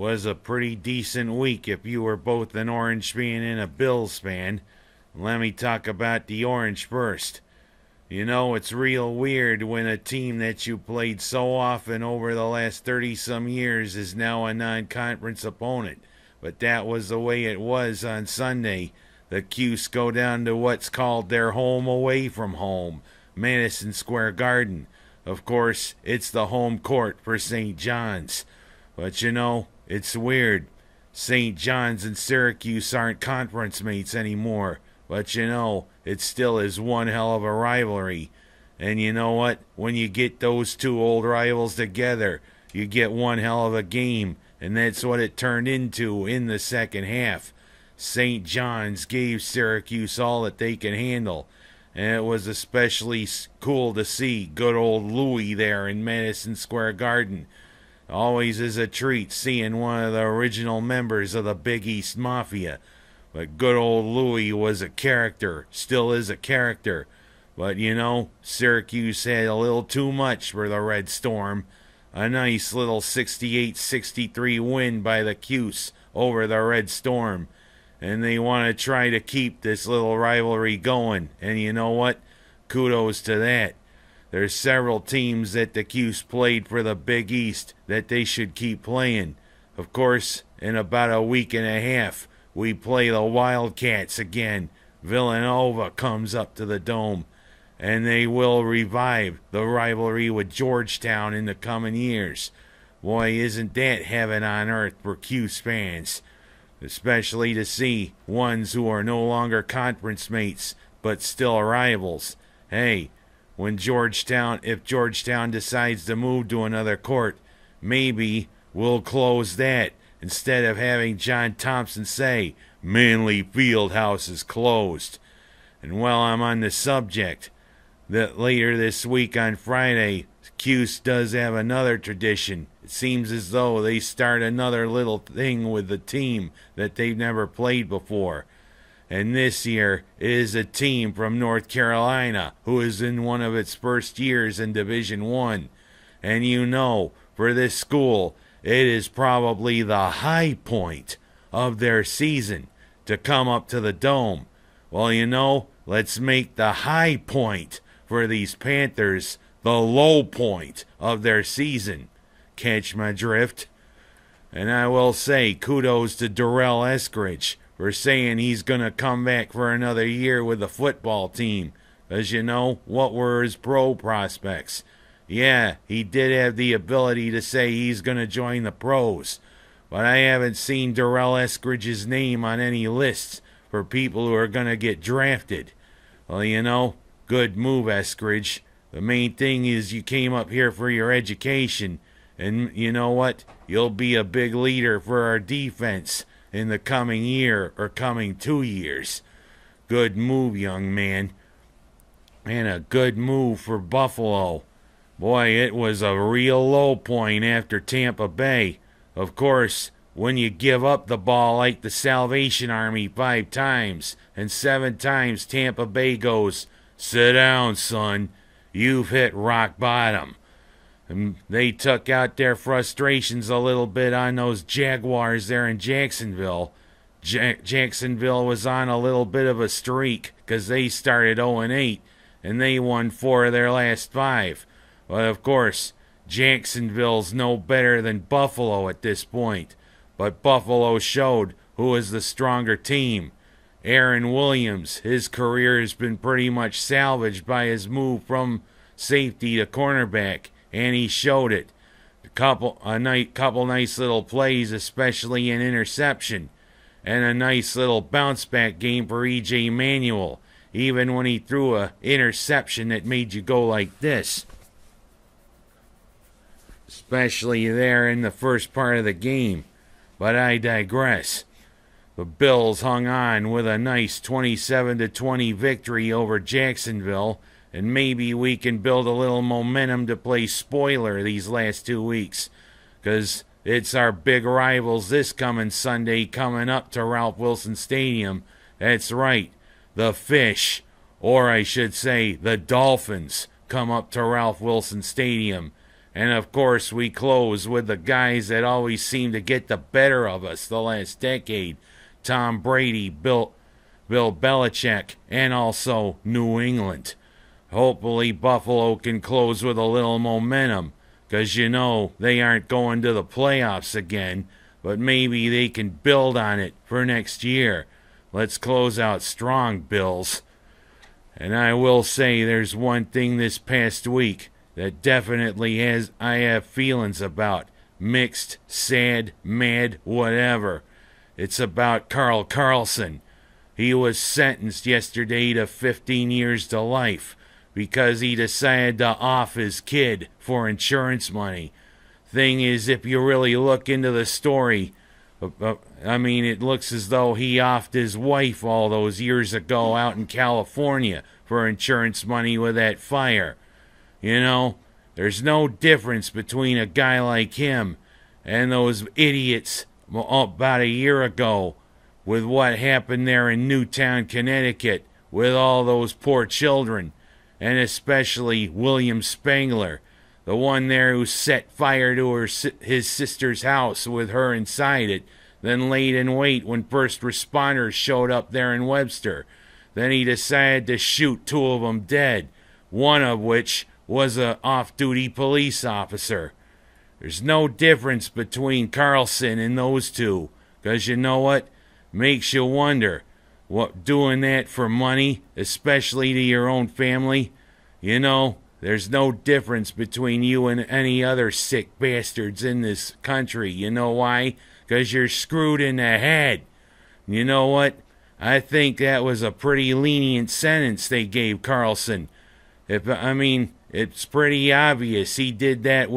was a pretty decent week if you were both an Orange fan and a Bills fan. Let me talk about the Orange first. You know, it's real weird when a team that you played so often over the last 30-some years is now a non-conference opponent. But that was the way it was on Sunday. The Cuse go down to what's called their home away from home, Madison Square Garden. Of course, it's the home court for St. John's. But you know, it's weird. St. John's and Syracuse aren't conference mates anymore. But you know, it still is one hell of a rivalry. And you know what? When you get those two old rivals together, you get one hell of a game. And that's what it turned into in the second half. St. John's gave Syracuse all that they can handle. And it was especially cool to see good old Louis there in Madison Square Garden. Always is a treat seeing one of the original members of the Big East Mafia. But good old Louis was a character, still is a character. But you know, Syracuse had a little too much for the Red Storm. A nice little 68-63 win by the Cuse over the Red Storm. And they want to try to keep this little rivalry going. And you know what? Kudos to that. There's several teams that the Cuse played for the Big East that they should keep playing. Of course, in about a week and a half, we play the Wildcats again. Villanova comes up to the Dome. And they will revive the rivalry with Georgetown in the coming years. Boy, isn't that heaven on earth for Cuse fans. Especially to see ones who are no longer conference mates, but still rivals. Hey, if Georgetown decides to move to another court, maybe we'll close that instead of having John Thompson say, Manley Fieldhouse is closed. And while I'm on the subject, that later this week on Friday, Cuse does have another tradition. It seems as though they start another little thing with the team that they've never played before. And this year, it is a team from North Carolina who is in one of its first years in Division I. And you know, for this school, it is probably the high point of their season to come up to the Dome. Well, you know, let's make the high point for these Panthers the low point of their season. Catch my drift? And I will say kudos to Darrell Eskridge for saying he's going to come back for another year with the football team. As you know, what were his pro prospects? Yeah, he did have the ability to say he's going to join the pros. But I haven't seen Darrell Eskridge's name on any lists for people who are going to get drafted. Well, you know, good move, Eskridge. The main thing is you came up here for your education. And you know what? You'll be a big leader for our defense in the coming year or coming 2 years. Good move, young man. And a good move for Buffalo. Boy, it was a real low point after Tampa Bay. Of course, when you give up the ball like the Salvation Army 5 times, and 7 times Tampa Bay goes, sit down, son. You've hit rock bottom. And they took out their frustrations a little bit on those Jaguars there in Jacksonville. Jacksonville was on a little bit of a streak because they started 0-8, and they won 4 of their last 5. But of course, Jacksonville's no better than Buffalo at this point. But Buffalo showed who was the stronger team. Aaron Williams, his career has been pretty much salvaged by his move from safety to cornerback, and he showed it. A couple nice little plays, especially an interception, and a nice little bounce back game for E.J. Manuel, even when he threw an interception that made you go like this. Especially there in the first part of the game. But I digress. The Bills hung on with a nice 27-20 victory over Jacksonville, and maybe we can build a little momentum to play spoiler these last 2 weeks, because it's our big rivals this coming Sunday coming up to Ralph Wilson Stadium. That's right, the Fish, or I should say the Dolphins, come up to Ralph Wilson Stadium. And of course, we close with the guys that always seem to get the better of us the last decade. Tom Brady, Bill Belichick, and also New England. Hopefully Buffalo can close with a little momentum, because you know they aren't going to the playoffs again, but maybe they can build on it for next year. Let's close out strong, Bills. And I will say there's one thing this past week that definitely I have feelings about. Mixed, sad, mad, whatever. It's about Karl Karlsen. He was sentenced yesterday to 15 years to life because he decided to off his kid for insurance money. Thing is, if you really look into the story, it looks as though he offed his wife all those years ago out in California for insurance money with that fire. You know, there's no difference between a guy like him and those idiots about a year ago with what happened there in Newtown, Connecticut, with all those poor children, and especially William Spangler, the one there who set fire to his sister's house with her inside it, then laid in wait when first responders showed up there in Webster. Then he decided to shoot 2 of them dead, one of which was an off-duty police officer. There's no difference between Karlsen and those two, because you know what? Makes you wonder, what doing that for money, especially to your own family? You know, there's no difference between you and any other sick bastards in this country. You know why? Because you're screwed in the head. You know what? I think that was a pretty lenient sentence they gave Karlsen. It's pretty obvious he did that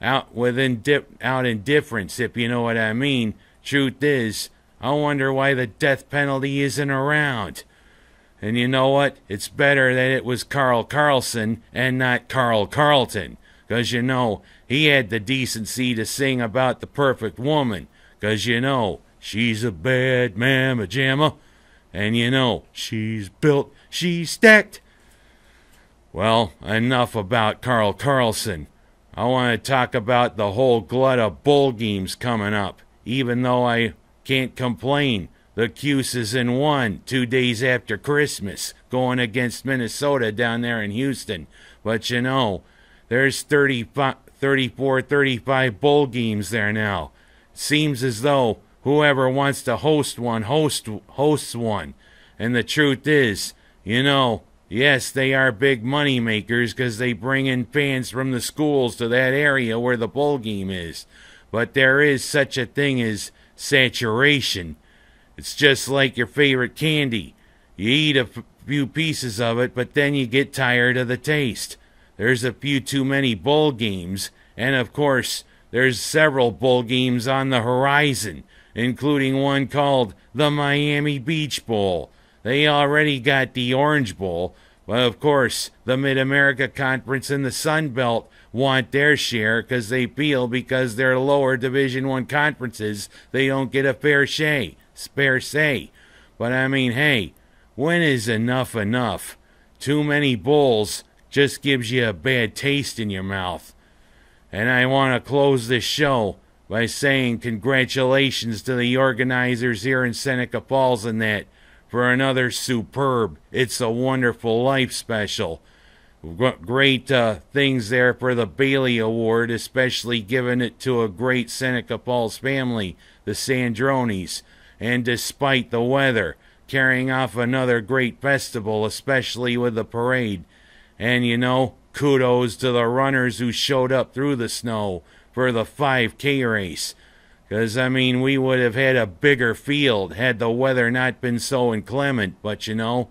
out indifference, if you know what I mean. Truth is, I wonder why the death penalty isn't around. And you know what? It's better that it was Karl Karlsen and not Karl Carlton. Because, you know, he had the decency to sing about the perfect woman. Because, you know, she's a bad mamma jamma. And, you know, she's built, she's stacked. Well, enough about Karl Karlsen. I want to talk about the whole glut of bowl games coming up. Even though I can't complain. The Cuse is in 1 2 days after Christmas, going against Minnesota down there in Houston. But you know, there's 34, 35 bowl games there now. Seems as though whoever wants to host one hosts one. And the truth is, you know, yes, they are big money makers because they bring in fans from the schools to that area where the bowl game is. But there is such a thing as saturation. It's just like your favorite candy. You eat a few pieces of it, but then you get tired of the taste. There's a few too many bowl games, and of course, there's several bowl games on the horizon, including one called the Miami Beach Bowl. They already got the Orange Bowl, but of course, the Mid-America Conference and the Sun Belt want their share because they feel because they're lower Division I conferences, they don't get a fair say. But I mean, hey, when is enough enough? Too many bowls just gives you a bad taste in your mouth. And I want to close this show by saying congratulations to the organizers here in Seneca Falls and that for another superb It's a Wonderful Life special. Great things there for the Bailey Award, especially giving it to a great Seneca Falls family, the Sandronis. And despite the weather, carrying off another great festival, especially with the parade. And you know, kudos to the runners who showed up through the snow for the 5K race. Because, I mean, we would have had a bigger field had the weather not been so inclement. But, you know,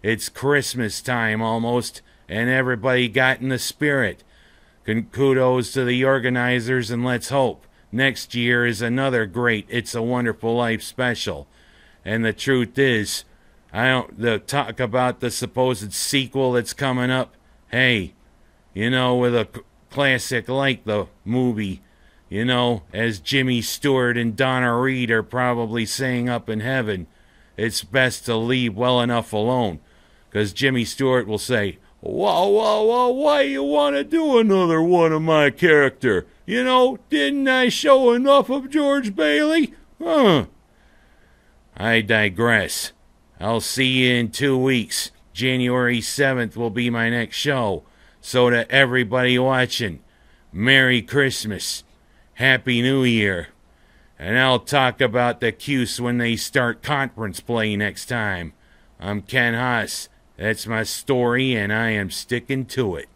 it's Christmas time almost, and everybody got in the spirit. Kudos to the organizers, and let's hope next year is another great It's a Wonderful Life special. And the truth is, the talk about the supposed sequel that's coming up, hey, you know, with a classic like the movie, you know, as Jimmy Stewart and Donna Reed are probably saying up in heaven, it's best to leave well enough alone. Because Jimmy Stewart will say, Why you want to do another one of my character? You know, didn't I show enough of George Bailey? Huh. I digress. I'll see you in 2 weeks. January 7th will be my next show. So to everybody watching, Merry Christmas. Happy New Year. And I'll talk about the Cuse when they start conference play next time. I'm Ken Haas. That's my story, and I am sticking to it.